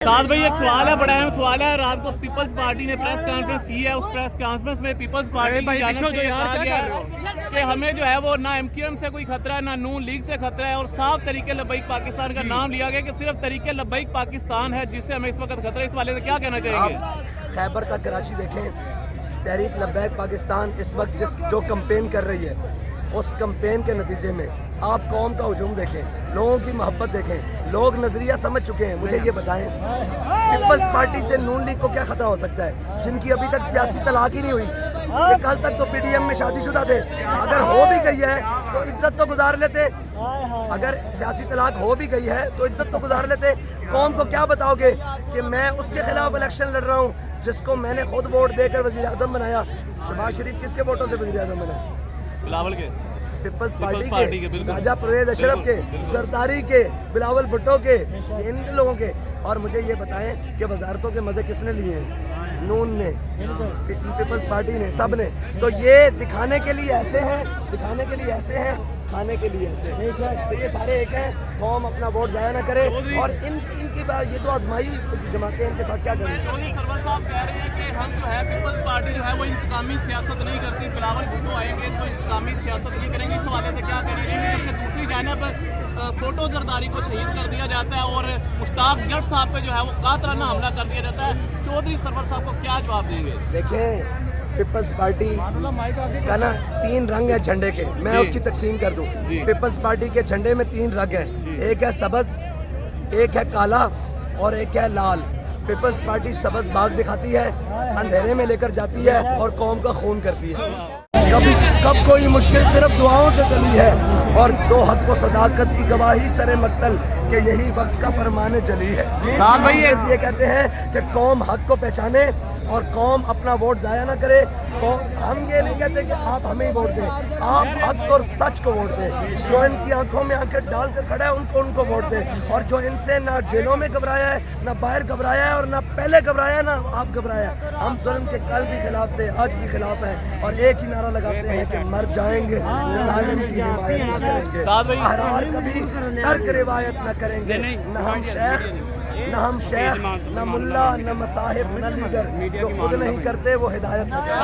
साथ भाई एक सवाल है, बड़ा अहम सवाल है। रात को पीपल्स पार्टी ने प्रेस कॉन्फ्रेंस की है। उस प्रेस कॉन्फ्रेंस में पीपल्स पार्टी की जानिब से कहा गया है कि हमें जो है वो ना एमक्यूएम से कोई खतरा है, ना नून लीग से खतरा है, और साफ तरीके लब्बैक पाकिस्तान का नाम लिया गया कि सिर्फ तरीके लब्बैक पाकिस्तान है जिससे हमें इस वक्त खतरा है। इस वाले से क्या कहना चाहेंगे? आप खैबर का कराची देखें, तहरीक लब्बैक पाकिस्तान इस वक्त जो कैंपेन कर रही है, उस कैंपेन के नतीजे में आप कौम का हुजूम देखें, लोगों की मोहब्बत देखें, लोग नजरिया समझ चुके हैं। मुझे ये बताएं, पीपल्स पार्टी से नून लीग को क्या खतरा हो सकता है, जिनकी अभी तक सियासी तलाक ही नहीं हुई? ये कल तक तो पीडीएम में शादीशुदा थे, अगर हो भी गई है तो इद्दत तो गुजार लेते। अगर सियासी तलाक हो भी गई है तो इद्दत तो गुजार लेते। कौम को क्या बताओगे कि मैं उसके खिलाफ इलेक्शन लड़ रहा हूँ जिसको मैंने खुद वोट देकर वजीर आजम बनाया? शहबाज शरीफ किसके वोटों से वजीर आजम बना? बिलावल के, पीपल्स पार्टी के, राजा परवेज अशरफ के, सरदारी के, बिलावल भुट्टो के, इन लोगों के। और मुझे ये बताएं कि वजारतों के मज़े किसने लिए हैं? नून ने, पीपल्स पार्टी ने, सब ने। तो ये दिखाने के लिए ऐसे हैं, दिखाने के लिए ऐसे हैं, खाने के लिए ऐसे हैं। तो ये सारे एक हैं। कौम अपना वोट ज़ाया ना करे। और इनकी बात, ये तो आजमाई जमाते हैं, इनके साथ क्या करें? चौधरी सरवर साहब कह रहे हैं कि हम जो है पीपल्स पार्टी जो है वो इंतकामी सियासत नहीं करती। बिलावल भुट्टो आएंगे तो इंतकामी सियासत नहीं करेंगे। इस हवाले से क्या कहना चाहिए? अपने दूसरी जानिब फोटो जरदारी को शहीद कर दिया जाता है और मुश्ताक जट साहब पे जो है वो कातराना हमला कर दिया जाता है। चौधरी सरवर साहब को क्या जवाब देंगे? देखें, पीपल्स पार्टी का ना 3 रंग है झंडे के, मैं उसकी तकसीम कर दूं। पीपल्स पार्टी के झंडे में 3 रंग हैं, एक है सबज, एक है काला और एक है लाल। पीपल्स पार्टी सबज बाग दिखाती है, अंधेरे में लेकर जाती है और कौम का खून करती है। कब कोई मुश्किल सिर्फ दुआओं से टली है, और दो हक को सदाकत की गवाही सरे मक्तल कि यही वक्त का फरमाने जली है। साहब भाई ये कहते हैं कि कौम हक को पहचाने और कौम अपना वोट ज़ाया ना करे। तो हम ये नहीं कहते कि आप हमें ही वोट दें, आप हक और सच को वोट दें। जो इनकी आंखों में आंखें डालकर खड़ा है उनको वोट दें। और जो इनसे ना जेलों में घबराया है, ना बाहर घबराया है, और ना पहले घबराया है, ना आप घबराया। हम जुल्म के कल भी खिलाफ थे, आज भी खिलाफ हैं, और एक ही नारा लगाते हैं कि मर जाएंगे, जालिम की हिमायत न करेंगे, अहरार कभी तर्क रिवायत न करेंगे। न हम शेख, न मुल्ला, न मसाहिब, न लीडर। जो खुद नहीं करते वो हिदायत न करते।